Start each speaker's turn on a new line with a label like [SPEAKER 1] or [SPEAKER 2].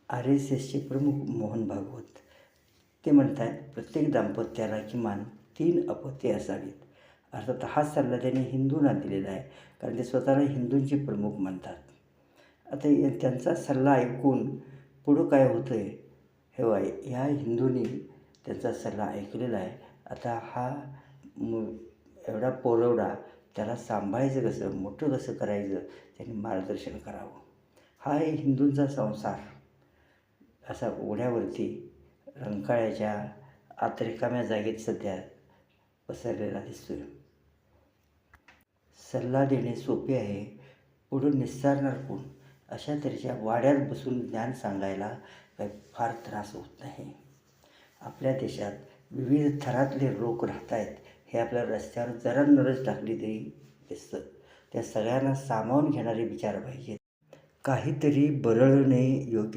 [SPEAKER 1] RSSचे प्रमुख मोहन भागवत ते म्हणतात, प्रत्येक दाम्पत्याला किमान 3 अपत्ये असावीत. अर्थात हा सल्ला त्यांनी हिंदूंना दिलेला आहे, कारण ते स्वतःला हिंदूंचे प्रमुख म्हणतात. आता त्यांचा सल्ला ऐकून पुढं काय होतं आहे हे ह्या हिंदूंनी त्यांचा सल्ला ऐकलेला आहे. आता हा एवढा पोरवडा त्याला सांभाळायचं कसं, मोठं कसं करायचं, त्यांनी मार्गदर्शन करावं. हा आहे हिंदूंचा संसार असा ओढ्यावरती रंकाळ्याच्या आत रिकाम्या जागेत सध्या पसरलेला दिसतोय. सल्ला देणे सोपे आहे, पुढं निस्सारणार कोण? अशा तऱ्हेच्या वाड्यात बसून ज्ञान सांगायला काही फार त्रास होत नाही. आपल्या देशात विविध थरातले लोक राहत आहेत, हे आपल्या रस्त्यावर जरा नजर टाकली तरी दिसतं. त्या सगळ्यांना सामावून घेणारे विचार पाहिजेत. काहीतरी बरळणे योग्य